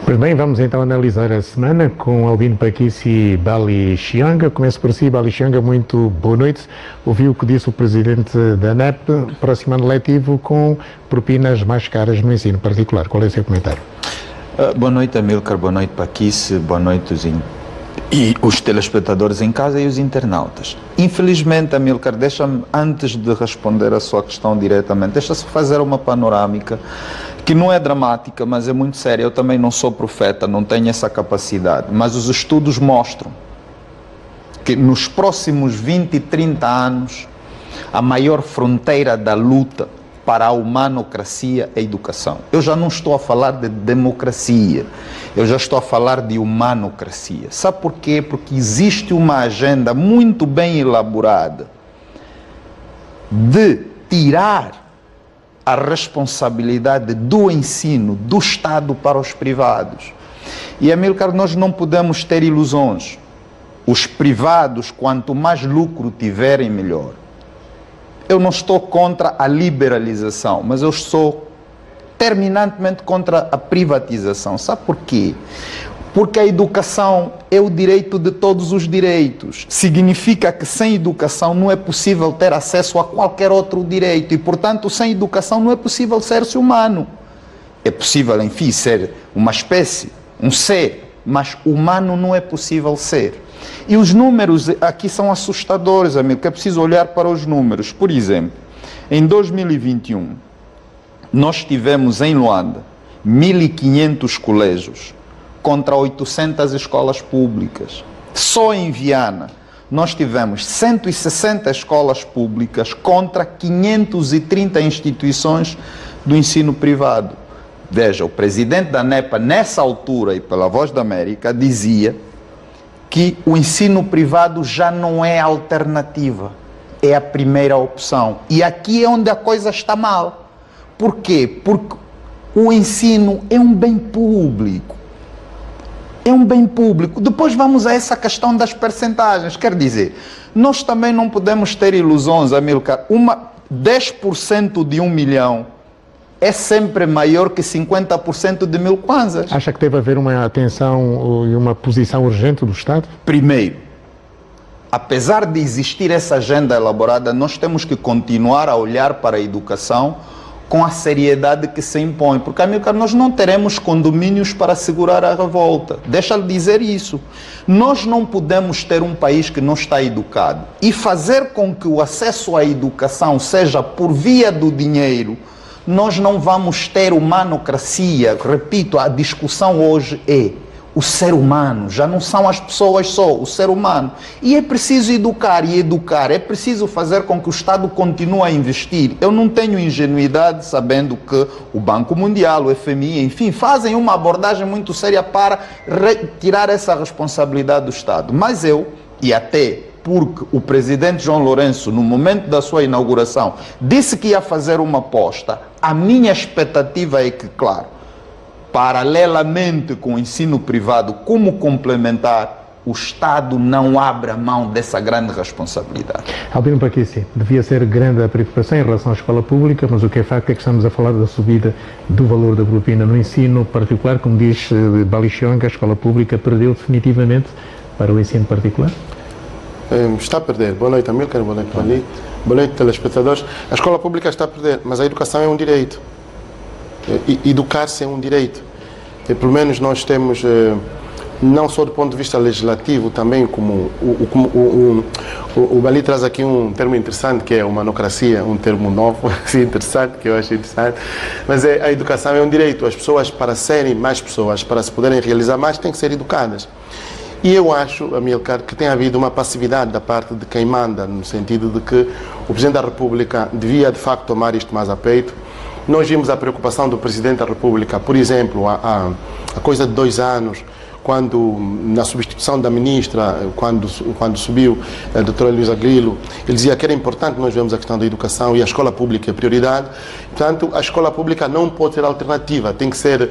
Pois bem, vamos então analisar a semana com Albino Paquice e Bali Chianga. Começo por si, Bali Chianga, muito boa noite. Ouviu o que disse o presidente da ANEP, próximo ano letivo, com propinas mais caras no ensino particular. Qual é o seu comentário? Boa noite, Amílcar, boa noite, Paquice, boa noite os telespectadores em casa e os internautas. Infelizmente, Amílcar, deixa-me, antes de responder a sua questão diretamente, deixa-se fazer uma panorâmica que não é dramática, mas é muito séria. Eu também não sou profeta, não tenho essa capacidade, mas os estudos mostram que nos próximos 20 e 30 anos, a maior fronteira da luta para a humanocracia é a educação. Eu já não estou a falar de democracia, eu já estou a falar de humanocracia. Sabe por quê? Porque existe uma agenda muito bem elaborada de tirar a responsabilidade do ensino do Estado para os privados. E, Amílcar, nós não podemos ter ilusões. Os privados, quanto mais lucro tiverem, melhor. Eu não estou contra a liberalização, mas eu estou terminantemente contra a privatização. Sabe por quê? Porque a educação é o direito de todos os direitos. Significa que sem educação não é possível ter acesso a qualquer outro direito e, portanto, sem educação não é possível ser-se humano. É possível, enfim, ser uma espécie, um ser, mas humano não é possível ser. E os números aqui são assustadores, amigo, que é preciso olhar para os números. Por exemplo, em 2021, nós tivemos em Luanda 1.500 colégios contra 800 escolas públicas. Só em Viana, nós tivemos 160 escolas públicas contra 530 instituições do ensino privado. Veja, o presidente da ANEPA, nessa altura, e pela Voz da América, dizia que o ensino privado já não é alternativa, é a primeira opção. E aqui é onde a coisa está mal. Por quê? Porque o ensino é um bem público. É um bem público. Depois vamos a essa questão das percentagens. Quer dizer, nós também não podemos ter ilusões, Amílcar. 10% de 1 milhão é sempre maior que 50% de 1000 kwanzas. Acha que deve haver uma atenção e uma posição urgente do Estado? Primeiro, apesar de existir essa agenda elaborada, nós temos que continuar a olhar para a educação com a seriedade que se impõe. Porque, Amílcar, nós não teremos condomínios para segurar a revolta. Deixa-lhe dizer isso. Nós não podemos ter um país que não está educado e fazer com que o acesso à educação seja por via do dinheiro. Nós não vamos ter humanocracia. Repito, a discussão hoje é o ser humano, já não são as pessoas só, o ser humano. E é preciso educar e educar, é preciso fazer com que o Estado continue a investir. Eu não tenho ingenuidade sabendo que o Banco Mundial, o FMI, enfim, fazem uma abordagem muito séria para retirar essa responsabilidade do Estado. Mas eu, e até porque o presidente João Lourenço, no momento da sua inauguração, disse que ia fazer uma aposta, a minha expectativa é que, claro, paralelamente com o ensino privado como complementar, o Estado não abra mão dessa grande responsabilidade. Albino Paquice, devia ser grande a preocupação em relação à escola pública, mas o que é facto é que estamos a falar da subida do valor da propina no ensino particular. Como diz Bali Chianga, a escola pública perdeu definitivamente para o ensino particular? Está a perder. Boa noite, Amílcar, boa noite, Bali. Boa noite, telespectadores. A escola pública está a perder, mas a educação é um direito. Educar-se é um direito. E pelo menos nós temos, não só do ponto de vista legislativo, também como o Bali traz aqui um termo interessante, que é humanocracia, um termo novo, assim, interessante, que eu acho interessante. Mas a educação é um direito. As pessoas, para serem mais pessoas, para se poderem realizar mais, têm que ser educadas. E eu acho, Amílcar, que tem havido uma passividade da parte de quem manda, no sentido de que o Presidente da República devia, de facto, tomar isto mais a peito. Nós vimos a preocupação do Presidente da República, por exemplo, há coisa de 2 anos, quando, na substituição da ministra, quando subiu a doutora Luísa Grilo, ele dizia que era importante nós vermos a questão da educação e a escola pública é prioridade. Portanto, a escola pública não pode ser alternativa, tem que ser,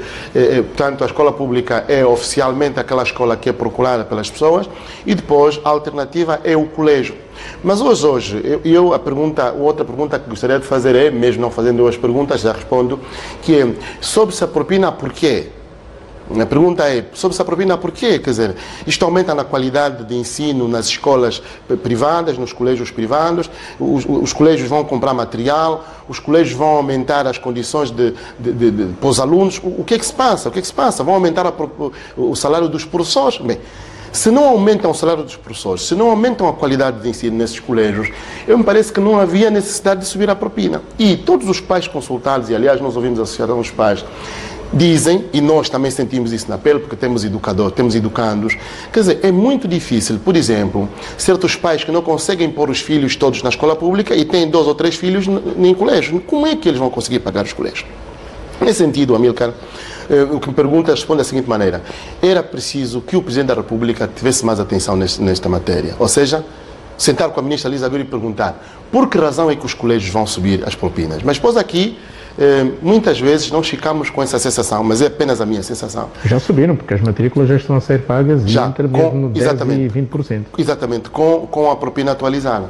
portanto, a escola pública é oficialmente aquela escola que é procurada pelas pessoas e depois a alternativa é o colégio. Mas hoje outra pergunta que gostaria de fazer é, mesmo não fazendo 2 perguntas, já respondo, que é, sobre-se a propina, porquê? A pergunta é, sobre essa propina, por quê? Quer dizer, isto aumenta na qualidade de ensino nas escolas privadas, nos colégios privados, os colégios vão comprar material, os colégios vão aumentar as condições para os alunos. O que é que se passa? O que é que se passa? Vão aumentar o salário dos professores? Bem, se não aumentam o salário dos professores, se não aumentam a qualidade de ensino nesses colégios, me parece que não havia necessidade de subir a propina. E todos os pais consultados, e aliás nós ouvimos a Associação dos Pais, dizem, e nós também sentimos isso na pele, porque temos educadores, temos educandos, quer dizer, é muito difícil, por exemplo, certos pais que não conseguem pôr os filhos todos na escola pública e têm 2 ou 3 filhos em colégio. Como é que eles vão conseguir pagar os colégios? Nesse sentido, Amílcar, o que me pergunta responde da seguinte maneira: era preciso que o Presidente da República tivesse mais atenção nesta matéria, ou seja, sentar com a ministra Lisa Aguirre e perguntar por que razão é que os colégios vão subir as propinas. Mas depois aqui, muitas vezes nós ficamos com essa sensação, mas é apenas a minha sensação. Já subiram, porque as matrículas já estão a ser pagas já, entre mesmo 10% e 20%. Exatamente, com a propina atualizada.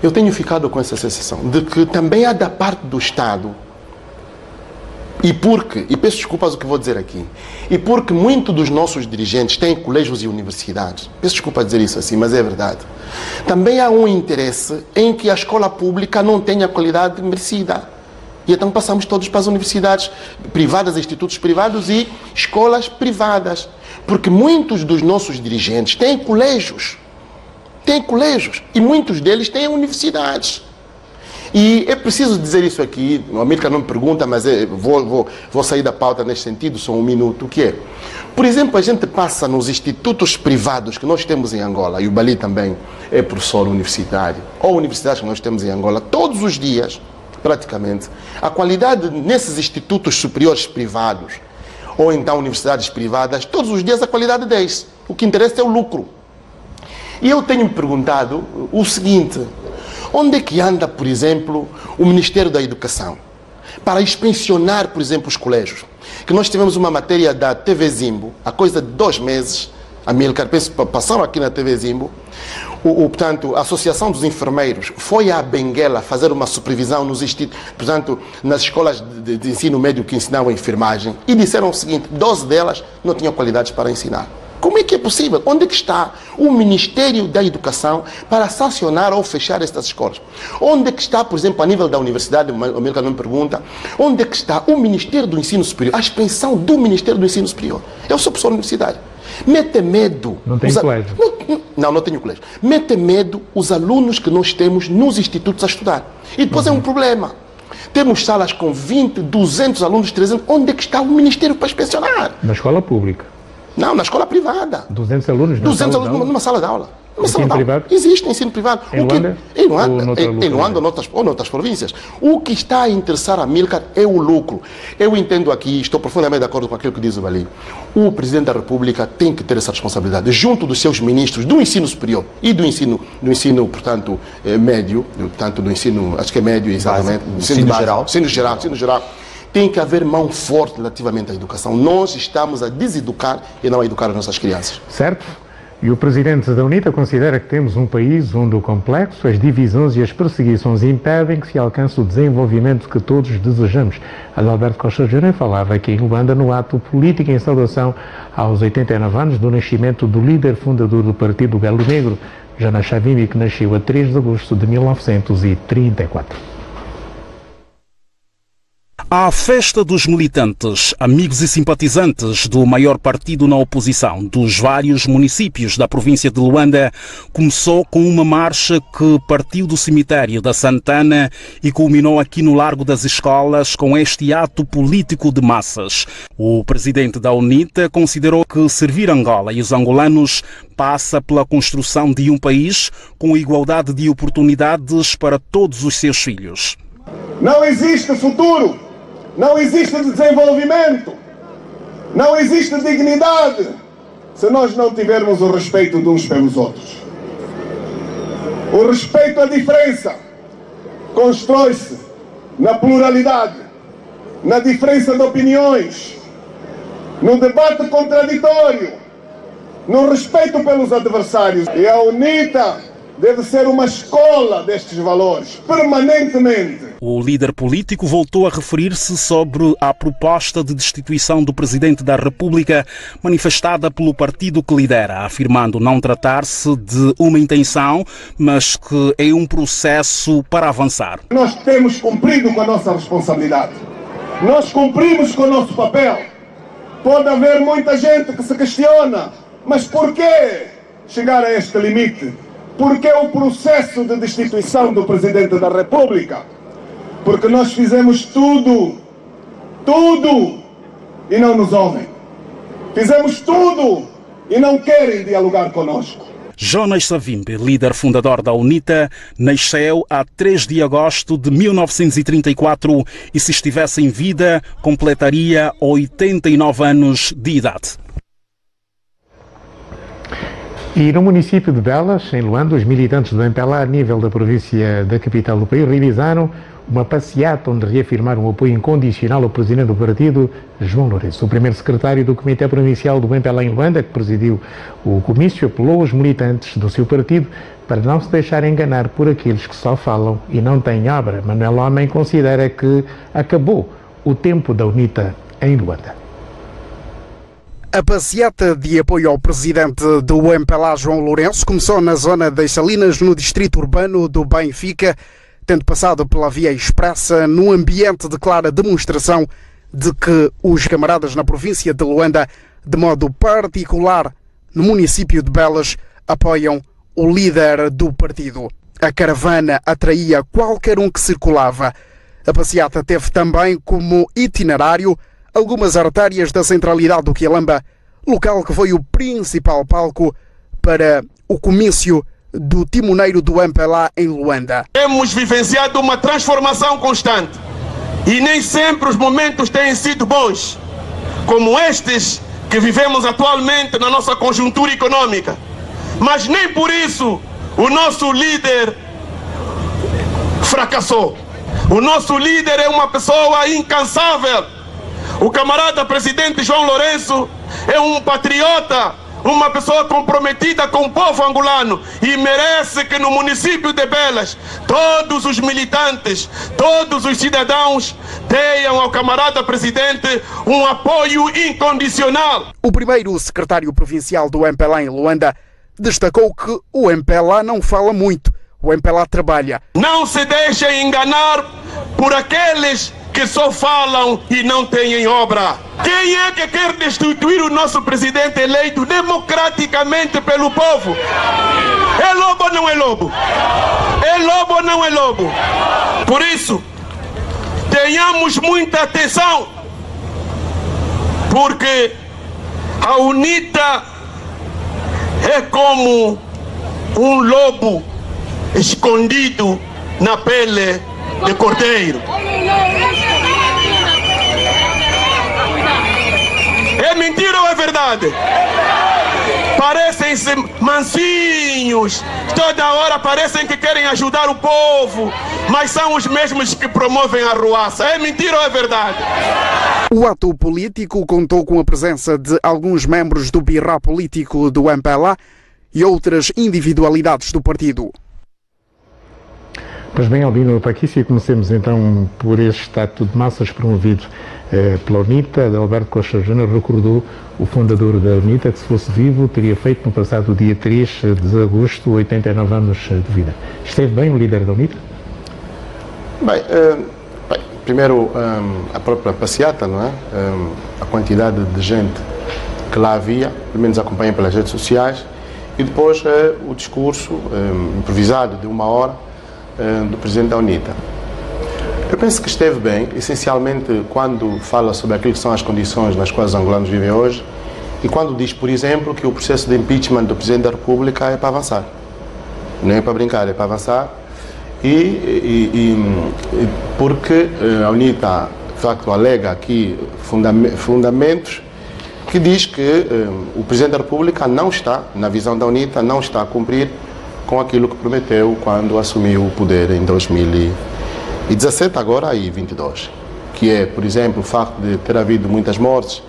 Eu tenho ficado com essa sensação de que também há da parte do Estado, e peço desculpas o que vou dizer aqui, e porque muitos dos nossos dirigentes têm colégios e universidades, peço desculpa dizer isso assim, mas é verdade, também há um interesse em que a escola pública não tenha qualidade merecida. E então passamos todos para as universidades privadas, institutos privados e escolas privadas. Porque muitos dos nossos dirigentes têm colégios, e muitos deles têm universidades. E é preciso dizer isso aqui, o Amílcar não me pergunta, mas vou sair da pauta neste sentido, só um minuto, o que é? Por exemplo, a gente passa nos institutos privados que nós temos em Angola, e o Bali também é professor universitário, ou universidades que nós temos em Angola, todos os dias, praticamente, a qualidade nesses institutos superiores privados, ou então universidades privadas, todos os dias a qualidade desce. O que interessa é o lucro. E eu tenho me perguntado o seguinte: onde é que anda, por exemplo, o Ministério da Educação para inspecionar, por exemplo, os colégios? Que nós tivemos uma matéria da TV Zimbo, há coisa de 2 meses, Amílcar, penso que passaram aqui na TV Zimbo, portanto, a Associação dos Enfermeiros foi à Benguela fazer uma supervisão nas escolas de ensino médio que ensinavam enfermagem e disseram o seguinte: 12 delas não tinham qualidades para ensinar. Como é que é possível? Onde é que está o Ministério da Educação para sancionar ou fechar estas escolas? Onde é que está, por exemplo, a nível da universidade, o Amílcar não me pergunta, onde é que está o Ministério do Ensino Superior, a expansão do Ministério do Ensino Superior? Eu sou professor universitário. Mete medo. Não tem colégio? Não tenho colégio. Mete medo os alunos que nós temos nos institutos a estudar. E depois é um problema. Temos salas com 20, 200 alunos, 300. Onde é que está o Ministério para inspecionar? Na escola pública. Não, na escola privada. 200 alunos? 200 alunos numa sala de aula. Ensino privado? Existe ensino privado. Em Luanda? Em Luanda ou noutras províncias. O que está a interessar a Amílcar é o lucro. Eu entendo aqui, estou profundamente de acordo com aquilo que diz o Bali. O Presidente da República tem que ter essa responsabilidade, junto dos seus ministros do ensino superior e do ensino portanto, médio, portanto, do ensino, acho que é médio, exatamente. Ensino geral. Tem que haver mão forte relativamente à educação. Nós estamos a deseducar e não a educar as nossas crianças. Certo? E o Presidente da UNITA considera que temos um país onde o complexo, as divisões e as perseguições impedem que se alcance o desenvolvimento que todos desejamos. Adalberto Costa Júnior falava aqui em Luanda no ato político em saudação aos 89 anos do nascimento do líder fundador do Partido Galo Negro, Jana Chavimbi, que nasceu a 3 de agosto de 1934. À festa dos militantes, amigos e simpatizantes do maior partido na oposição dos vários municípios da província de Luanda começou com uma marcha que partiu do cemitério da Santana e culminou aqui no Largo das Escolas com este ato político de massas. O presidente da UNITA considerou que servir Angola e os angolanos passa pela construção de um país com igualdade de oportunidades para todos os seus filhos. Não existe futuro. Não existe desenvolvimento, não existe dignidade se nós não tivermos o respeito de uns pelos outros. O respeito à diferença constrói-se na pluralidade, na diferença de opiniões, no debate contraditório, no respeito pelos adversários. E a UNITA deve ser uma escola destes valores, permanentemente. O líder político voltou a referir-se sobre a proposta de destituição do Presidente da República manifestada pelo partido que lidera, afirmando não tratar-se de uma intenção, mas que é um processo para avançar. Nós temos cumprido com a nossa responsabilidade. Nós cumprimos com o nosso papel. Pode haver muita gente que se questiona, mas por que chegar a este limite? Porque o processo de destituição do Presidente da República? Porque nós fizemos tudo, e não nos ouvem. Fizemos tudo e não querem dialogar conosco. Jonas Savimbi, líder fundador da UNITA, nasceu a 3 de agosto de 1934 e, se estivesse em vida, completaria 89 anos de idade. E no município de Belas, em Luanda, os militantes do MPLA, a nível da província da capital do país, realizaram uma passeata onde reafirmaram o apoio incondicional ao presidente do partido, João Lourenço. O primeiro secretário do Comitê Provincial do MPLA em Luanda, que presidiu o comício, apelou aos militantes do seu partido para não se deixar enganar por aqueles que só falam e não têm obra. Manuel Homem considera que acabou o tempo da UNITA em Luanda. A passeata de apoio ao presidente do MPLA, João Lourenço, começou na zona das Salinas, no distrito urbano do Benfica, tendo passado pela via expressa, num ambiente de clara demonstração de que os camaradas na província de Luanda, de modo particular no município de Belas, apoiam o líder do partido. A caravana atraía qualquer um que circulava. A passeata teve também como itinerário algumas artérias da centralidade do Quialamba, local que foi o principal palco para o comício do timoneiro do MPLA em Luanda. Temos vivenciado uma transformação constante e nem sempre os momentos têm sido bons, como estes que vivemos atualmente na nossa conjuntura econômica. Mas nem por isso o nosso líder fracassou. O nosso líder é uma pessoa incansável. O camarada presidente João Lourenço é um patriota, uma pessoa comprometida com o povo angolano e merece que no município de Belas todos os militantes, todos os cidadãos tenham ao camarada presidente um apoio incondicional. O primeiro secretário provincial do MPLA em Luanda destacou que o MPLA não fala muito, o MPLA trabalha. Não se deixem enganar por aqueles que só falam e não têm obra. Quem é que quer destituir o nosso presidente eleito democraticamente pelo povo? É lobo ou não é lobo? É lobo ou não é lobo? Por isso, tenhamos muita atenção, porque a UNITA é como um lobo escondido na pele de cordeiro. É mentira ou é verdade? Parecem-se mansinhos, toda hora parecem que querem ajudar o povo, mas são os mesmos que promovem a ruaça. É mentira ou é verdade? O ato político contou com a presença de alguns membros do birra político do MPLA e outras individualidades do partido. Pois bem, Albino Paquício, comecemos então por este estatuto de massas promovido pela UNITA. Alberto Costa Júnior recordou o fundador da UNITA que, se fosse vivo, teria feito no passado dia 3 de agosto 89 anos de vida. Esteve bem o líder da UNITA? Bem, primeiro a própria passeata, não é? A quantidade de gente que lá havia, pelo menos acompanhei pelas redes sociais, e depois o discurso improvisado de 1 hora do presidente da UNITA. Eu penso que esteve bem, essencialmente quando fala sobre aquilo que são as condições nas quais os angolanos vivem hoje e quando diz, por exemplo, que o processo de impeachment do presidente da República é para avançar. Não é para brincar, é para avançar. Porque a UNITA, de facto, alega aqui fundamentos que diz que o presidente da República não está, na visão da UNITA, não está a cumprir com aquilo que prometeu quando assumiu o poder em 2017, agora aí 22, que é, por exemplo, o facto de ter havido muitas mortes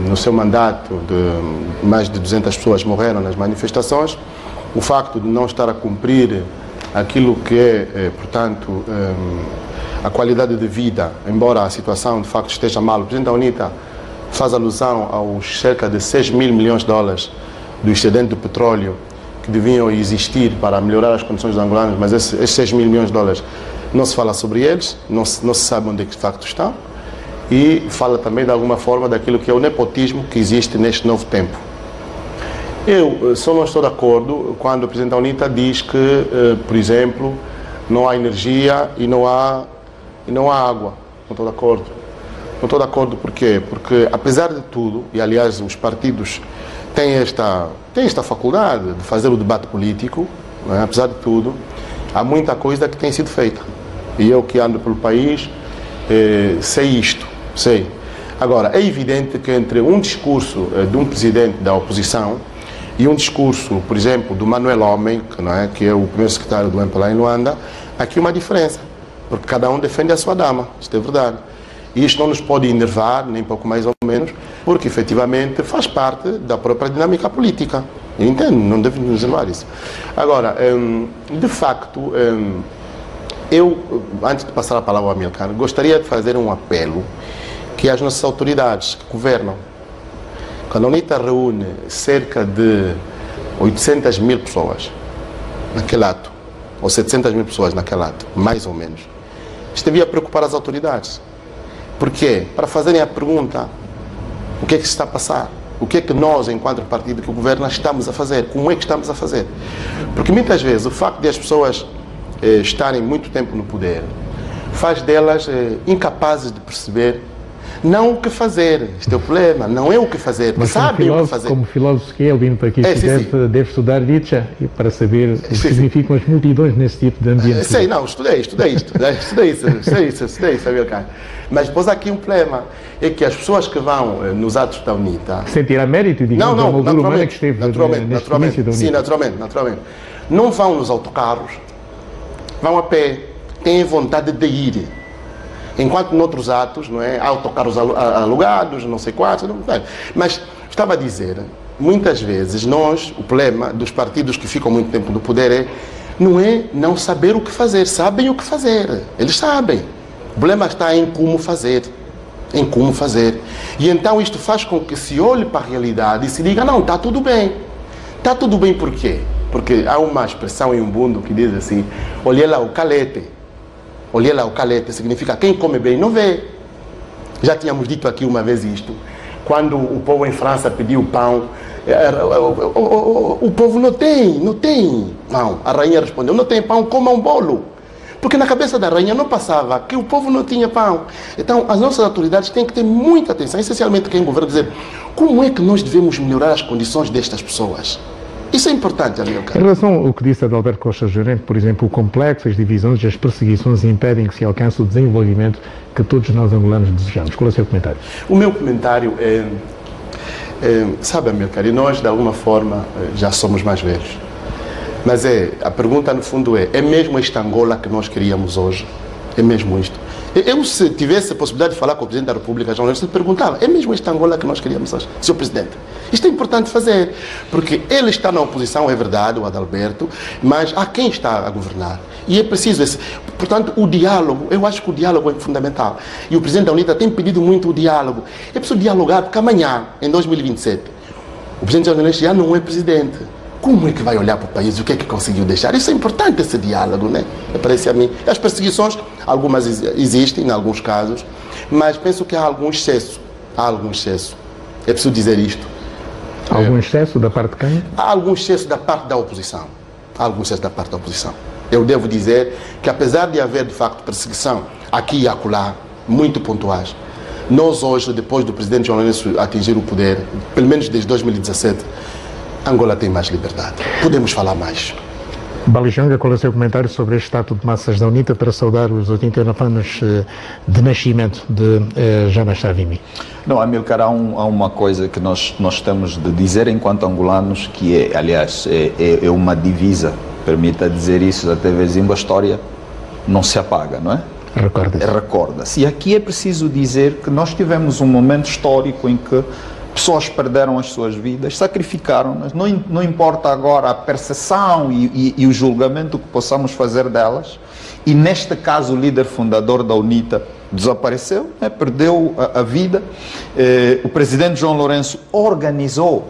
no seu mandato, de mais de 200 pessoas morreram nas manifestações, o facto de não estar a cumprir aquilo que é, portanto, a qualidade de vida, embora a situação de facto esteja mal. O presidente da UNITA faz alusão aos cerca de 6 mil milhões de dólares do excedente do petróleo que deviam existir para melhorar as condições dos angolanos, mas esses 6 mil milhões de dólares não se fala sobre eles, não se sabe onde é que de facto estão, e fala também de alguma forma daquilo que é o nepotismo que existe neste novo tempo. Eu só não estou de acordo quando o presidente da UNITA diz que, por exemplo, não há energia e não há água. Não estou de acordo. Não estou de acordo por quê? Porque, apesar de tudo, e aliás os partidos têm esta faculdade de fazer o debate político, não é? Apesar de tudo, há muita coisa que tem sido feita. E eu que ando pelo país, sei isto, sei. Agora, é evidente que entre um discurso de um presidente da oposição e um discurso, por exemplo, do Manuel Homem, que é o primeiro secretário do MPLA em Luanda, há aqui uma diferença, porque cada um defende a sua dama, isto é verdade. E isto não nos pode enervar, nem pouco mais ou menos, porque efetivamente faz parte da própria dinâmica política. Eu entendo, não devemos nos enervar isso. Agora, de facto, eu, antes de passar a palavra ao Amilcar, gostaria de fazer um apelo que as nossas autoridades que governam, quando a UNITA reúne cerca de 800 mil pessoas naquele ato, ou 700 mil pessoas naquele ato, mais ou menos, isto devia preocupar as autoridades. Por quê? Para fazerem a pergunta, o que é que se está a passar? O que é que nós, enquanto partido que governa, estamos a fazer? Como é que estamos a fazer? Porque muitas vezes o facto de as pessoas estarem muito tempo no poder faz delas incapazes de perceber não o que fazer. Este é o problema, não é o que fazer, mas sabem o que fazer. Como filósofo que é, Albino Paquici, deve estudar Nietzsche para saber o que significam as multidões nesse tipo de ambiente. Sei, não, estudei isso, Amilcar. Mas depois há aqui um problema, é que as pessoas que vão nos atos da UNITA... Sem tirar mérito, digamos, a moldura humana que esteve neste início da UNITA. Sim, naturalmente. Não vão nos autocarros, vão a pé, têm vontade de ir. Enquanto noutros atos, não é, autocarros alugados, não sei quantos, mas estava a dizer, muitas vezes nós, o problema dos partidos que ficam muito tempo no poder não é não saber o que fazer, sabem o que fazer, eles sabem. O problema está em como fazer, E então isto faz com que se olhe para a realidade e se diga, não, está tudo bem. Está tudo bem por quê? Porque há uma expressão em Umbundo que diz assim, olhei lá o calete. Olhei lá o calete, significa quem come bem não vê. Já tínhamos dito aqui uma vez isto. Quando o povo em França pediu pão, o povo não tem pão. A rainha respondeu, não tem pão, coma um bolo. Porque na cabeça da rainha não passava que o povo não tinha pão. Então as nossas autoridades têm que ter muita atenção, essencialmente quem governa, dizer como é que nós devemos melhorar as condições destas pessoas. Isso é importante, Amilcar. Em relação ao que disse Adalberto Costa Jorente, por exemplo, o complexo, as divisões e as perseguições impedem que se alcance o desenvolvimento que todos nós angolanos desejamos. Qual é o seu comentário? O meu comentário sabe, Amilcar, e nós de alguma forma já somos mais velhos. Mas a pergunta no fundo é mesmo esta Angola que nós queríamos hoje? É mesmo isto? Eu, se tivesse a possibilidade de falar com o Presidente da República, João Lourenço, perguntava, é mesmo esta Angola que nós queríamos hoje, Sr. Presidente? Isto é importante fazer, porque ele está na oposição, é verdade, o Adalberto, mas há quem está a governar. E é preciso esse. Portanto, o diálogo, eu acho que o diálogo é fundamental. E o Presidente da UNITA tem pedido muito o diálogo. É preciso dialogar, porque amanhã, em 2027, o Presidente João Lourenço já não é Presidente. Como é que vai olhar para o país? O que é que conseguiu deixar? Isso é importante, esse diálogo, né? Parece a mim. As perseguições, algumas existem, em alguns casos, mas penso que há algum excesso. É preciso dizer isto. Há algum excesso da parte de quem? Há algum excesso da parte da oposição. Eu devo dizer que, apesar de haver, de facto, perseguição aqui e acolá, muito pontuais, nós hoje, depois do Presidente João Lourenço atingir o poder, pelo menos desde 2017, Angola tem mais liberdade. Podemos falar mais. Bali Chianga, qual é o seu comentário sobre este Estatuto de Massas da UNITA para saudar os 89 anos de nascimento de Jana Savimbi? Não, Amilcar, há uma coisa que nós temos de dizer enquanto angolanos, que aliás, é uma divisa, permita dizer isso, até vezes a história não se apaga, não é? Recorda-se. E aqui é preciso dizer que nós tivemos um momento histórico em que pessoas perderam as suas vidas, sacrificaram-nas, não importa agora a percepção e o julgamento que possamos fazer delas, e neste caso o líder fundador da UNITA desapareceu, né, perdeu a vida. O presidente João Lourenço organizou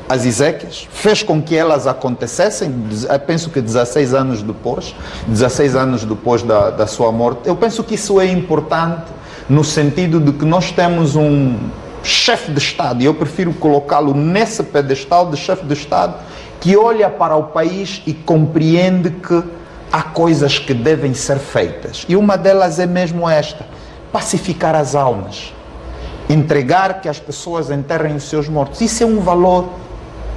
as exéquias, fez com que elas acontecessem, penso que 16 anos depois da sua morte. Eu penso que isso é importante no sentido de que nós temos um chefe de Estado, e eu prefiro colocá-lo nesse pedestal de chefe de Estado, que olha para o país e compreende que há coisas que devem ser feitas. E uma delas é mesmo esta: pacificar as almas, entregar que as pessoas enterrem os seus mortos. Isso é um valor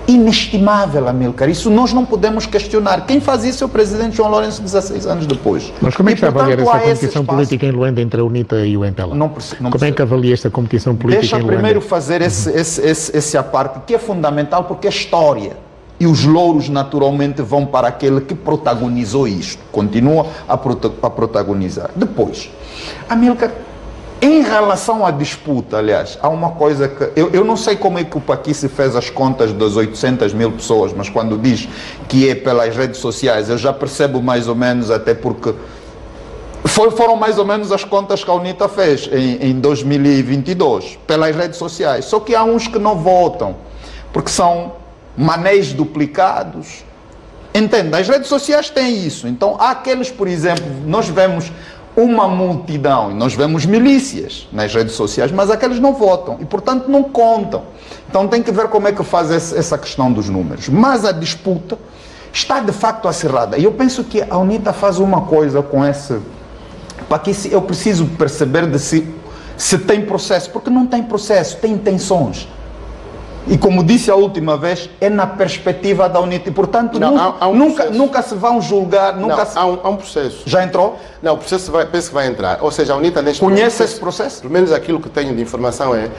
inestimável, Amílcar. Isso nós não podemos questionar. Quem faz isso é o presidente João Lourenço 16 anos depois. Mas como é que está a avaliar essa competição política em Luanda entre a UNITA e o MPLA? Como é que avalia esta competição política em Luanda? Deixa primeiro fazer esse parte, que é fundamental, porque é história. E os louros naturalmente vão para aquele que protagonizou isto. Continua a protagonizar. Depois, Amílcar, em relação à disputa, aliás, há uma coisa que... Eu não sei como é que o Paquice fez as contas das 800 mil pessoas, mas quando diz que é pelas redes sociais, eu já percebo mais ou menos, até porque foram mais ou menos as contas que a UNITA fez em 2022, pelas redes sociais. Só que há uns que não votam, porque são manéis duplicados. Entende? As redes sociais têm isso. Então, há aqueles, por exemplo, nós vemos uma multidão, e nós vemos milícias nas redes sociais, mas aqueles não votam e, portanto, não contam. Então tem que ver como é que faz essa questão dos números. Mas a disputa está de facto acirrada. E eu penso que a UNITA faz uma coisa com esse... Para que eu preciso perceber de se tem processo, porque não tem processo, tem intenções. E como disse a última vez, é na perspectiva da UNITA. E, portanto, nunca se vão julgar... Há um processo. Já entrou? Não, o processo penso que vai entrar. Ou seja, a UNITA neste momento... Conhece esse processo? Pelo menos aquilo que tenho de informação é...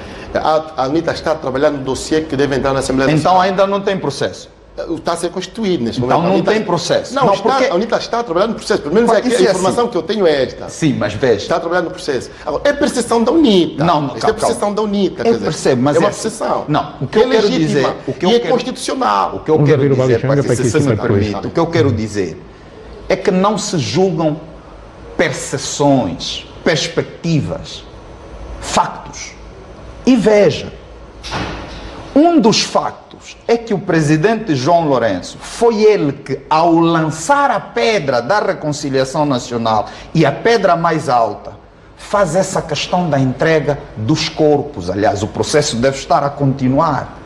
A UNITA está trabalhando no dossiê que deve entrar na Assembleia Nacional. Então ainda não tem processo? Está a ser constituído neste momento. Então não tem processo. Não, porque a UNITA está trabalhando no processo. Pelo menos a informação que eu tenho é esta. Sim, mas veja. Está trabalhando no processo. Agora, é percepção da UNITA. Isto é percepção da UNITA. Eu percebo, mas é uma percepção. Não, o que eu quero dizer... é constitucional. O que eu quero dizer, o que eu quero dizer é que não se julgam percepções, perspectivas, factos. E veja, um dos factos é que o presidente João Lourenço foi ele que, ao lançar a pedra da reconciliação nacional, e a pedra mais alta, faz essa questão da entrega dos corpos. Aliás, o processo deve estar a continuar.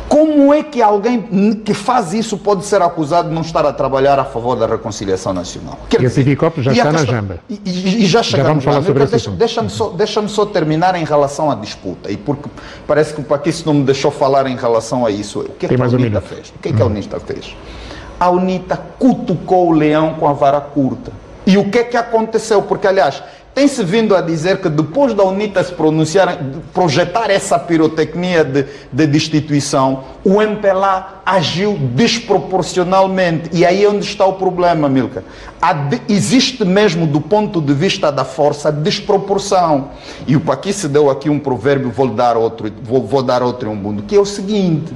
Como é que alguém que faz isso pode ser acusado de não estar a trabalhar a favor da reconciliação nacional? E a Civicop já está na jamba. E já chegamos lá. Deixa-me só terminar em relação à disputa, e porque parece que o Paquice não me deixou falar em relação a isso. O que é que a UNITA fez? O que é que a UNITA fez? A UNITA cutucou o leão com a vara curta. E o que é que aconteceu? Porque, aliás, tem-se vindo a dizer que depois da UNITA se projetar essa pirotecnia de destituição, o MPLA agiu desproporcionalmente. E aí é onde está o problema, Amílcar. Existe mesmo, do ponto de vista da força, desproporção. E o Paquice deu aqui um provérbio, vou dar outro em um mundo, que é o seguinte: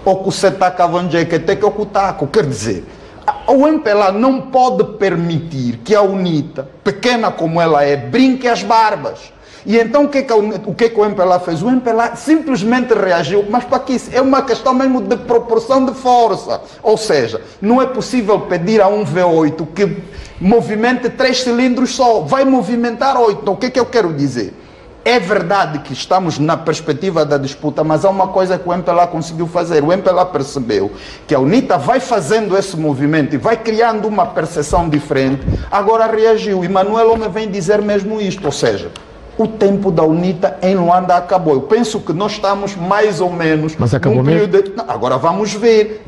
o que você está cavando é que tem que ocultar. Quer dizer, o MPLA não pode permitir que a UNITA, pequena como ela é, brinque as barbas. E então o que é que o MPLA fez? O MPLA simplesmente reagiu, mas para que isso? É uma questão mesmo de proporção de força. Ou seja, não é possível pedir a um V8 que movimente 3 cilindros só, vai movimentar 8. Então o que é que eu quero dizer? É verdade que estamos na perspectiva da disputa, mas há uma coisa que o MPLA conseguiu fazer. O MPLA percebeu que a UNITA vai fazendo esse movimento e vai criando uma percepção diferente, agora reagiu. E Manuel Homem vem dizer mesmo isto, ou seja, o tempo da UNITA em Luanda acabou. Eu penso que nós estamos mais ou menos num período... Não, agora vamos ver,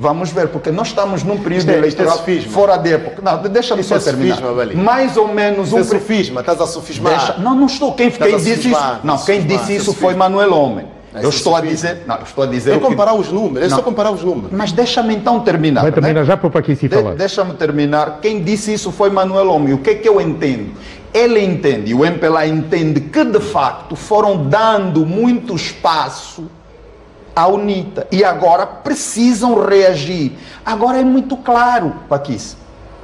porque nós estamos num período eleitoral fora de época. Não, deixa-me só terminar. Mais ou menos um... sofisma, estás a sofismar. Não estou. Quem disse isso? Não, quem disse isso foi Manuel Homem. Eu estou a dizer... Não, eu estou a dizer... É comparar os números, é só comparar os números. Mas deixa-me então terminar. Vai terminar já para o Paquice falar. Deixa-me terminar. Quem disse isso foi Manuel Homem. O que é que eu entendo? ele entende, o MPLA entende que de facto foram dando muito espaço à UNITA e agora precisam reagir. Agora é muito claro, Paquice.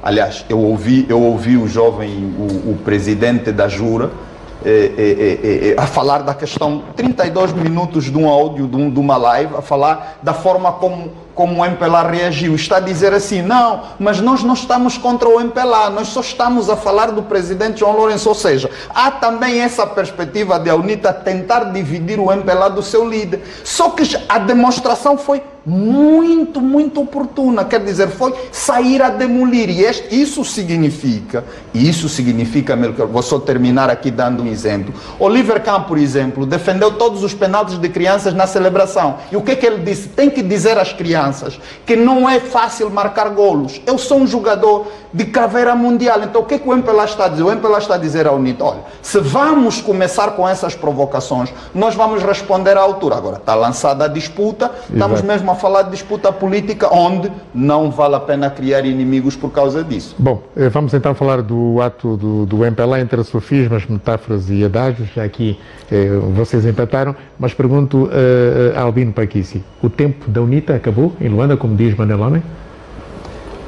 Aliás, eu ouvi o jovem, o presidente da Jura, a falar da questão, 32 minutos de um áudio, de uma live, a falar da forma como o MPLA reagiu. Está a dizer assim, não, mas nós não estamos contra o MPLA, nós só estamos a falar do presidente João Lourenço. Ou seja, há também essa perspectiva de a UNITA tentar dividir o MPLA do seu líder. Só que a demonstração foi muito, muito oportuna, quer dizer, foi sair a demolir. E isso significa, vou só terminar aqui dando um exemplo. Oliver Kahn, por exemplo, defendeu todos os penaltis de crianças na celebração. E o que é que ele disse? Tem que dizer às crianças que não é fácil marcar golos. Eu sou um jogador de carreira mundial. Então o que é que o MPLA está a dizer? O MPLA está a dizer à UNITA, olha, se vamos começar com essas provocações, nós vamos responder à altura. Agora, está lançada a disputa, estamos mesmo a falar de disputa política, onde não vale a pena criar inimigos por causa disso. Bom, vamos então falar do ato do MPLA, entre sofismas, metáforas e adágios. Já aqui vocês empataram, mas pergunto a Albino Paquice, o tempo da UNITA acabou em Luanda, como diz Manuel Homem?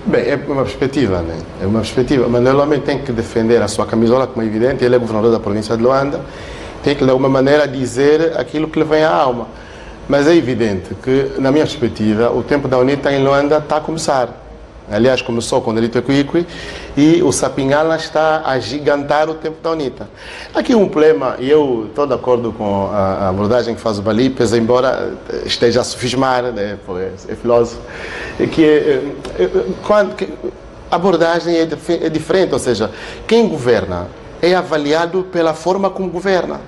Bem, é uma perspectiva, né? É uma perspectiva. Manuel Homem tem que defender a sua camisola, como é evidente, ele é governador da província de Luanda, tem que de alguma maneira dizer aquilo que lhe vem à alma. Mas é evidente que, na minha perspectiva, o tempo da UNITA em Luanda está a começar. Aliás, começou com o Delito Equiqui e o Sapinhala está a gigantar o tempo da UNITA. Aqui um problema, e eu estou de acordo com a abordagem que faz o Balipes, embora esteja a sofismar, né, é filósofo, que a abordagem é diferente, ou seja, quem governa é avaliado pela forma como governa.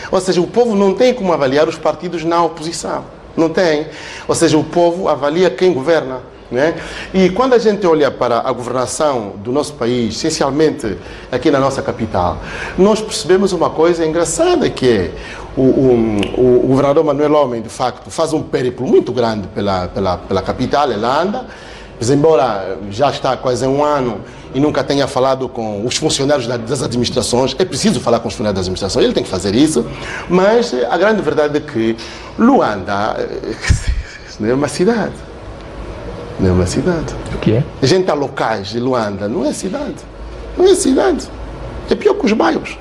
Ou seja, o povo não tem como avaliar os partidos na oposição. Não tem. Ou seja, o povo avalia quem governa. Né? E quando a gente olha para a governação do nosso país, essencialmente aqui na nossa capital, nós percebemos uma coisa engraçada, que é o governador Manuel Homem, de facto, faz um périplo muito grande pela capital, ele anda, mas embora já está há quase um ano e nunca tenha falado com os funcionários das administrações, é preciso falar com os funcionários das administrações, ele tem que fazer isso, mas a grande verdade é que Luanda não é uma cidade. Não é uma cidade. O que é? A gente a locais de Luanda, não é cidade. Não é cidade. É pior que os bairros.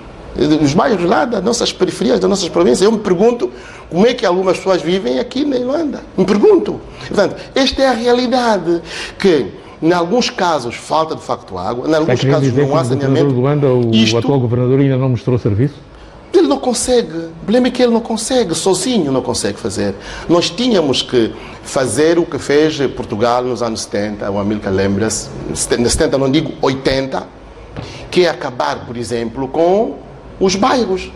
Os bairros lá das nossas periferias, das nossas províncias. Eu me pergunto como é que algumas pessoas vivem aqui em Luanda. Me pergunto. Portanto, esta é a realidade que, em alguns casos, falta de facto água, em alguns casos não há saneamento. O Luanda, o atual governador, ainda não mostrou serviço? Ele não consegue. O problema é que ele não consegue, sozinho não consegue fazer. Nós tínhamos que fazer o que fez Portugal nos anos 70, o Amílcar lembra-se, 70 não digo 80, que é acabar, por exemplo, com os bairros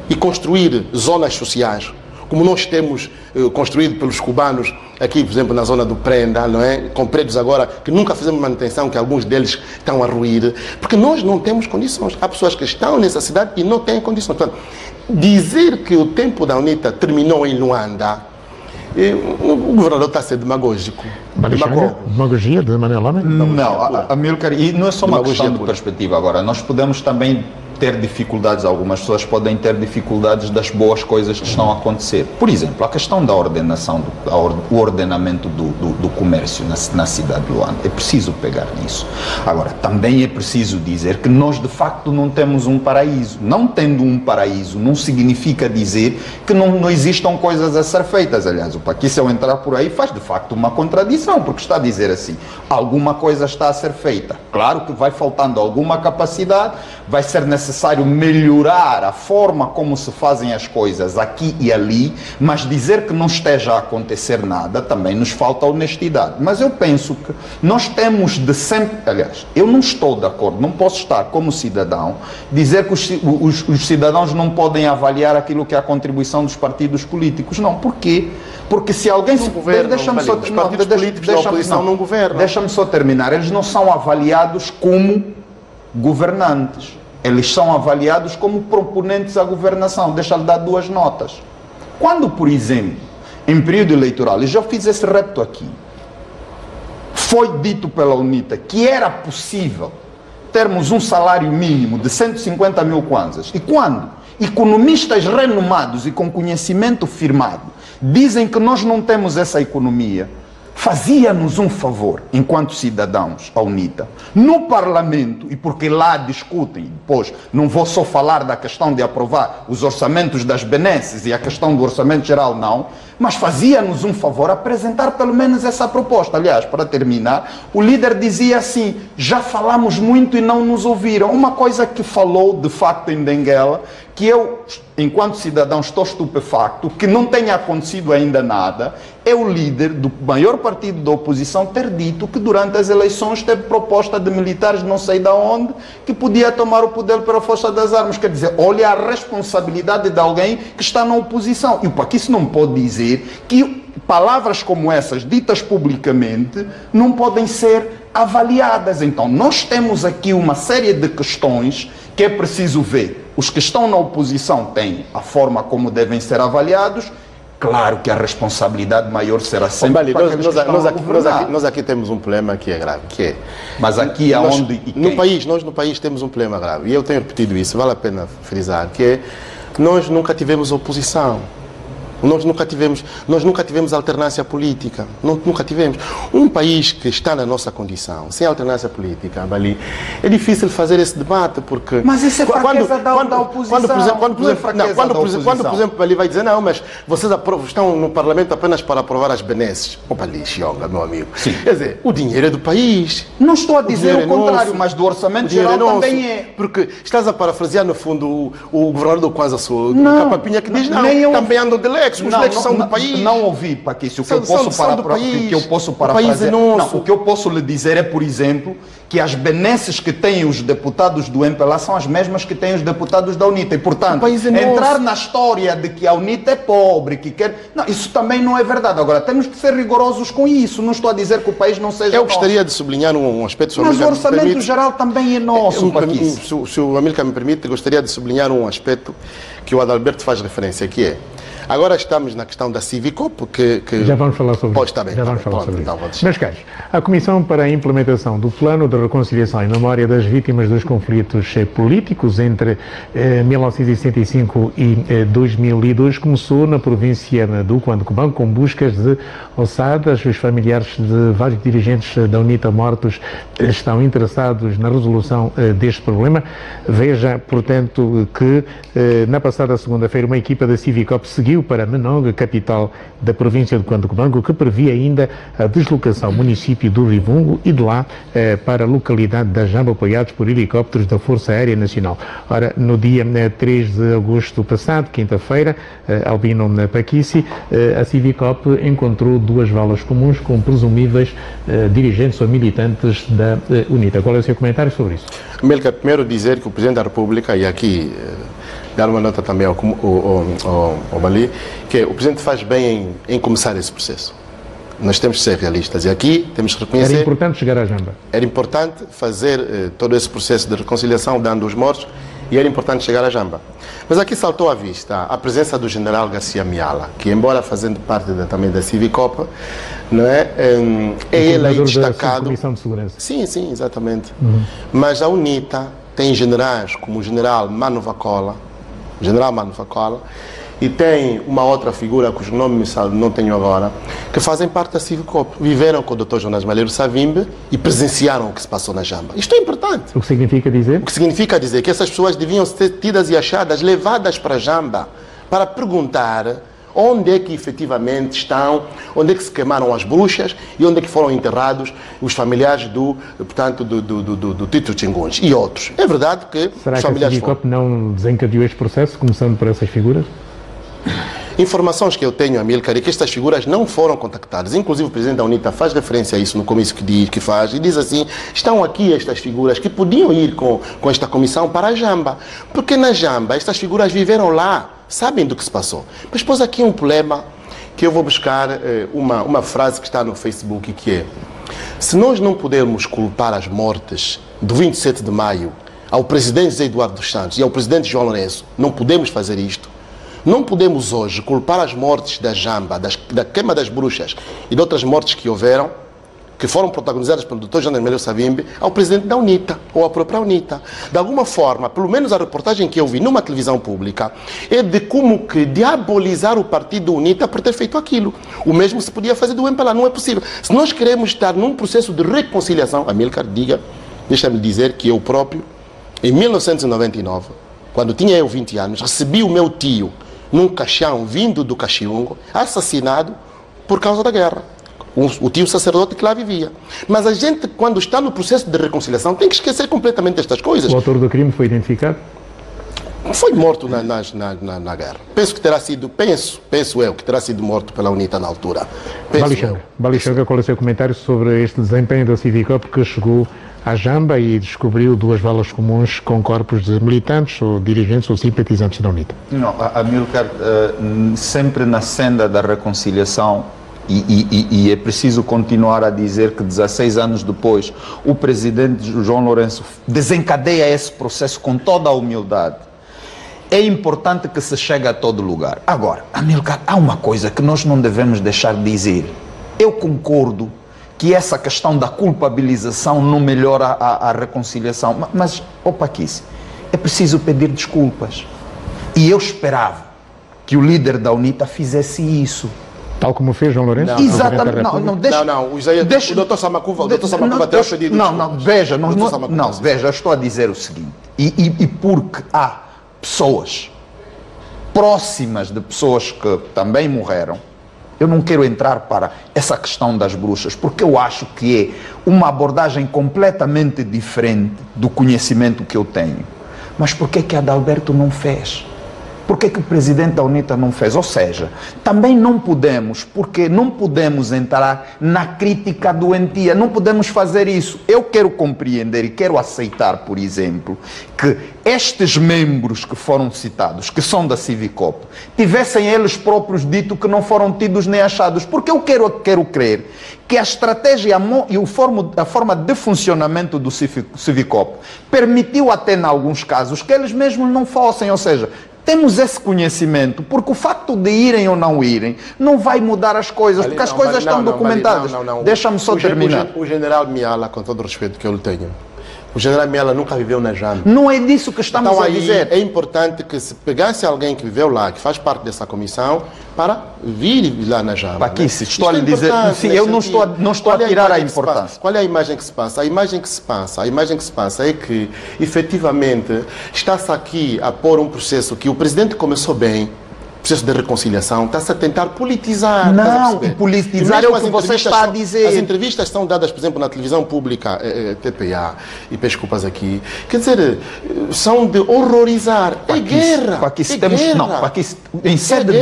e construir zonas sociais, como nós temos construído pelos cubanos aqui, por exemplo, na zona do Prenda, não é? Com prédios agora que nunca fizemos manutenção, que alguns deles estão a ruir, porque nós não temos condições. Há pessoas que estão nessa cidade e não têm condições. Portanto, dizer que o tempo da UNITA terminou em Luanda, o governador está a ser demagógico. Demagogia de Manuel Homem? Não, Amílcar, e não é só uma questão de perspectiva agora. Nós podemos também ter dificuldades, algumas pessoas podem ter dificuldades das boas coisas que estão a acontecer. Por exemplo, a questão da ordenação, o ordenamento do comércio na cidade de Luanda. É preciso pegar nisso. Agora, também é preciso dizer que nós de facto não temos um paraíso. Não tendo um paraíso não significa dizer que não existam coisas a ser feitas. Aliás, o Paquice, ao entrar por aí, faz de facto uma contradição, porque está a dizer assim, alguma coisa está a ser feita. Claro que vai faltando alguma capacidade, vai ser necessário melhorar a forma como se fazem as coisas aqui e ali, mas dizer que não esteja a acontecer nada também nos falta honestidade. Mas eu penso que nós temos de sempre, aliás, eu não estou de acordo, não posso estar como cidadão, dizer que os cidadãos não podem avaliar aquilo que é a contribuição dos partidos políticos. Não, porquê? Porque se alguém se governa, os partidos políticos da oposição não governam. Deixa-me só terminar, eles não são avaliados como governantes. Eles são avaliados como proponentes à governação. Deixa-lhe dar duas notas. Quando, por exemplo, em período eleitoral, e já fiz esse repto aqui, foi dito pela UNITA que era possível termos um salário mínimo de 150 mil kwanzas. E quando economistas renomados e com conhecimento firmado dizem que nós não temos essa economia, fazia-nos um favor, enquanto cidadãos, a UNITA, no Parlamento, e porque lá discutem, depois não vou só falar da questão de aprovar os orçamentos das benesses e a questão do orçamento geral não, mas fazia-nos um favor apresentar pelo menos essa proposta. Aliás, para terminar, o líder dizia assim: já falamos muito e não nos ouviram. Uma coisa que falou de facto em Benguela, que eu, enquanto cidadão, estou estupefacto, que não tenha acontecido ainda nada, é o líder do maior partido da oposição ter dito que durante as eleições teve proposta de militares não sei de onde, que podia tomar o poder pela força das armas. Quer dizer, olha a responsabilidade de alguém que está na oposição. E o Paquice não pode dizer que palavras como essas, ditas publicamente, não podem ser avaliadas. Então, nós temos aqui uma série de questões que é preciso ver. Os que estão na oposição têm a forma como devem ser avaliados. Claro que a responsabilidade maior será sempre para aqueles que estão a governar. Nós aqui temos um problema que é grave, que é... Mas aqui aonde e quem? Nós no país temos um problema grave, e eu tenho repetido isso, vale a pena frisar, que é, nós nunca tivemos oposição. Nós nunca tivemos alternância política. Nunca tivemos. Um país que está na nossa condição, sem alternância política, ali, é difícil fazer esse debate, porque... Mas isso é fraqueza da oposição. Quando, por exemplo, ali vai dizer, não, mas vocês estão no Parlamento apenas para aprovar as benesses. Opa, ali, Xionga, meu amigo. Sim. Quer dizer, o dinheiro é do país. Não estou a dizer o contrário, mas do orçamento geral também é. Porque estás a parafrasear, no fundo, o governador do Kwanza Sul, do Capapinha, que diz, não, também andam de leques. Os leques são do país. Não ouvi, Paquice. O que eu posso parafrasear. O que eu posso lhe dizer é, por exemplo, que as benesses que têm os deputados do MPLA são as mesmas que têm os deputados da UNITA. E, portanto, entrar na história de que a UNITA é pobre, que quer... Não, isso também não é verdade. Agora, temos que ser rigorosos com isso. Não estou a dizer que o país não seja Eu gostaria de sublinhar um aspecto... Mas o orçamento geral também é nosso, Paquice. Se o Amílcar me permite, gostaria de sublinhar um aspecto que o Adalberto faz referência, que é... Agora estamos na questão da Civicop, que... Já vamos falar sobre isso. Está bem, já vamos falar sobre isso. Meus caros, a Comissão para a Implementação do Plano de Reconciliação e Memória das Vítimas dos Conflitos Políticos entre 1965 e 2002 começou na província do Cuando com buscas de ossadas. Os familiares de vários dirigentes da UNITA mortos estão interessados na resolução deste problema. Veja, portanto, que na passada segunda-feira uma equipa da Civicop seguiu para Menongue, capital da província de Cuando, que previa ainda a deslocação ao município do Rivungo e de lá para a localidade da Jamba, apoiados por helicópteros da Força Aérea Nacional. Ora, no dia 3 de agosto passado, quinta-feira, Albino Paquice, a Civicop encontrou duas valas comuns com presumíveis dirigentes ou militantes da UNITA. Qual é o seu comentário sobre isso? Melka, primeiro dizer que o Presidente da República, e aqui dar uma nota também ao Bali, que o Presidente faz bem em começar esse processo. Nós temos que ser realistas e aqui temos que reconhecer... Era importante chegar à Jamba. Era importante fazer todo esse processo de reconciliação, dando os mortos, e era importante chegar à Jamba. Mas aqui saltou à vista a presença do general Garcia Miala, que, embora fazendo parte também da Civicop, não é ele aí destacado... Da Comissão de Segurança. Sim, exatamente. Mas a UNITA tem generais como o general Mano Vacola, e tem uma outra figura, cujo nome não tenho agora, que fazem parte da Civicop. Viveram com o Dr. Jonas Malheiro Savimbe e presenciaram o que se passou na Jamba. Isto é importante. O que significa dizer? O que significa dizer que essas pessoas deviam ser tidas e achadas, levadas para a Jamba, para perguntar onde é que efetivamente estão, onde é que se queimaram as bruxas e onde é que foram enterrados os familiares do Tito Chinguns e outros. É verdade que Será os que familiares a Civicop não desencadeou este processo, começando por essas figuras? Informações que eu tenho, Amílcar, é que estas figuras não foram contactadas. Inclusive o Presidente da UNITA faz referência a isso no comício que faz e diz assim, estão aqui estas figuras que podiam ir com esta comissão para a Jamba. Porque na Jamba estas figuras viveram lá, sabem do que se passou. Mas depois aqui um problema que eu vou buscar uma frase que está no Facebook, que é: se nós não pudermos culpar as mortes do 27 de maio ao Presidente José Eduardo dos Santos e ao Presidente João Lourenço, não podemos fazer isto. Não podemos hoje culpar as mortes da Jamba, da queima das bruxas e de outras mortes que houveram, que foram protagonizadas pelo Dr. Jean Emílio Savimbi ao presidente da UNITA, ou à própria UNITA. De alguma forma, pelo menos a reportagem que eu vi numa televisão pública, é de como que diabolizar o partido UNITA por ter feito aquilo. O mesmo se podia fazer do MPLA, não é possível. Se nós queremos estar num processo de reconciliação, Amílcar, deixa-me dizer que eu próprio, em 1999, quando tinha eu 20 anos, recebi o meu tio num caixão vindo do Caxiungo, assassinado por causa da guerra. O tio sacerdote que lá vivia. Mas a gente, quando está no processo de reconciliação, tem que esquecer completamente estas coisas. O autor do crime foi identificado? Foi morto na guerra. Penso que terá sido, penso eu, que terá sido morto pela UNITA na altura. Balixanga, qual é o seu comentário sobre este desempenho da Civicop que chegou à Jamba e descobriu 2 valas comuns com corpos de militantes ou dirigentes ou simpatizantes da UNITA? Não, Amílcar, sempre na senda da reconciliação, e é preciso continuar a dizer que 16 anos depois o presidente João Lourenço desencadeia esse processo com toda a humildade. É importante que se chegue a todo lugar. Agora, Amílcar, há uma coisa que nós não devemos deixar de dizer. Eu concordo que essa questão da culpabilização não melhora a reconciliação, mas, Paquice, é preciso pedir desculpas. E eu esperava que o líder da UNITA fizesse isso. Tal como fez João Lourenço? Exatamente. O doutor Samacuva até eu pedi desculpas. Veja, eu estou a dizer o seguinte, e porque há pessoas próximas de pessoas que também morreram, eu não quero entrar para essa questão das bruxas, porque eu acho que é uma abordagem completamente diferente do conhecimento que eu tenho. Mas por que Adalberto não fez? Por que o presidente da UNITA não fez? Ou seja, também não podemos, porque não podemos entrar na crítica doentia, não podemos fazer isso. Eu quero compreender e quero aceitar, por exemplo, que estes membros que foram citados, que são da Civicop, tivessem eles próprios dito que não foram tidos nem achados, porque eu quero crer que a estratégia e a forma de funcionamento do Civicop permitiu até, em alguns casos, que eles mesmos não fossem, ou seja, temos esse conhecimento, porque o facto de irem ou não irem não vai mudar as coisas, porque as coisas estão documentadas. Deixa-me só terminar. O general Miala, com todo o respeito que eu lhe tenho, o general Miala nunca viveu na Jamba. Não é disso que estamos a dizer. É importante que se pegasse alguém que viveu lá, que faz parte dessa comissão, para vir lá na Jamba. Paquice, estou a lhe dizer, sim, eu não estou a tirar a importância. Qual é a imagem que se passa? A imagem que se passa é que, efetivamente, está-se aqui a pôr um processo que o presidente começou bem, processo de reconciliação, está-se a tentar politizar. Não, politizar é o que você está a dizer. As entrevistas são dadas, por exemplo, na televisão pública, TPA, e peço desculpas aqui, quer dizer, são de horrorizar. É guerra. Em sede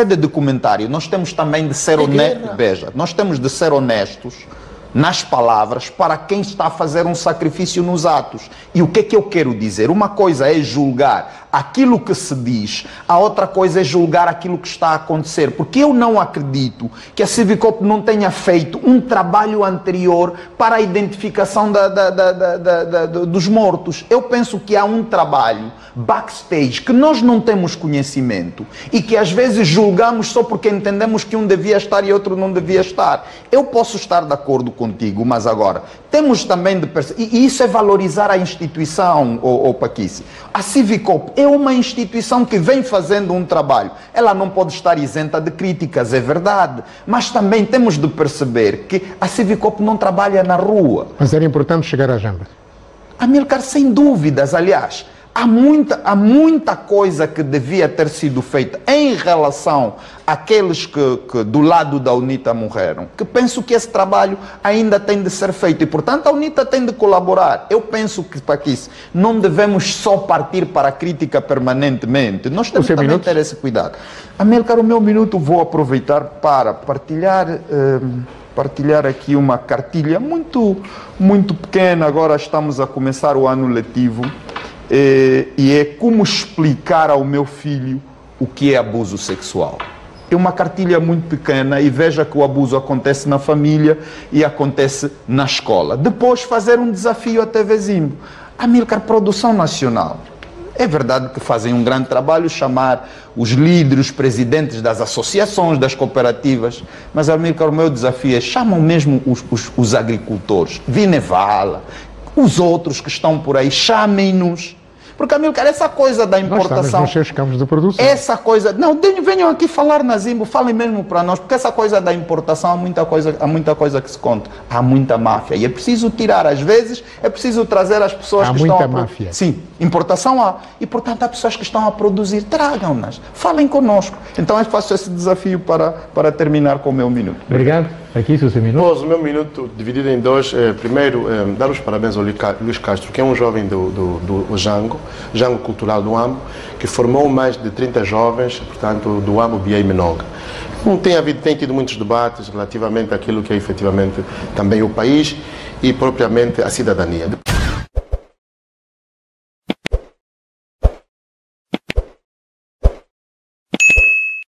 de documentário, nós temos também de ser honestos. Veja, nós temos de ser honestos nas palavras para quem está a fazer um sacrifício nos atos. E o que é que eu quero dizer? Uma coisa é julgar aquilo que se diz, a outra coisa é julgar aquilo que está a acontecer, porque eu não acredito que a Civicop não tenha feito um trabalho anterior para a identificação dos mortos. Eu penso que há um trabalho backstage que nós não temos conhecimento e que às vezes julgamos só porque entendemos que um devia estar e outro não devia estar. Eu posso estar de acordo contigo, mas agora temos também de perceber, e isso é valorizar a instituição, Paquice. A Civicop é uma instituição que vem fazendo um trabalho. Ela não pode estar isenta de críticas, é verdade, mas também temos de perceber que a Civicop não trabalha na rua. Mas era importante chegar à Jamba. Amílcar, sem dúvidas, aliás, há muita coisa que devia ter sido feita em relação àqueles que do lado da UNITA morreram, que penso que esse trabalho ainda tem de ser feito e, portanto, a UNITA tem de colaborar. Eu penso que, Paquice, não devemos só partir para a crítica permanentemente. Nós temos também de ter esse cuidado. Amílcar, o meu minuto vou aproveitar para partilhar aqui uma cartilha muito pequena. Agora estamos a começar o ano letivo. E é como explicar ao meu filho o que é abuso sexual. É uma cartilha muito pequena e veja que o abuso acontece na família e acontece na escola. Depois fazer um desafio à TV Zimbo. Amílcar, produção nacional. É verdade que fazem um grande trabalho, chamar os líderes, os presidentes das associações, das cooperativas, mas, Amílcar, o meu desafio é chamam mesmo os agricultores, Vinevala, os outros que estão por aí, chamem-nos. Porque, Amílcar, essa coisa da importação... Nós estamos nos seus campos de produção. Essa coisa... Não, venham aqui falar na Zimbo, falem mesmo para nós, porque essa coisa da importação, há muita coisa que se conta. Há muita máfia. E é preciso tirar, às vezes, é preciso trazer as pessoas que estão... Há muita máfia. Sim, importação há. E, portanto, há pessoas que estão a produzir, tragam-nas. Falem connosco. Então, eu faço esse desafio para terminar com o meu minuto. Obrigado. Aqui, o seu minuto. Pois, o meu minuto dividido em dois. Primeiro, dar os parabéns ao Luís Castro, que é um jovem do Jango Cultural do AMO, que formou mais de 30 jovens, portanto, do AMO Biei Menonga. Tem tido muitos debates relativamente àquilo que é efetivamente também o país e propriamente a cidadania.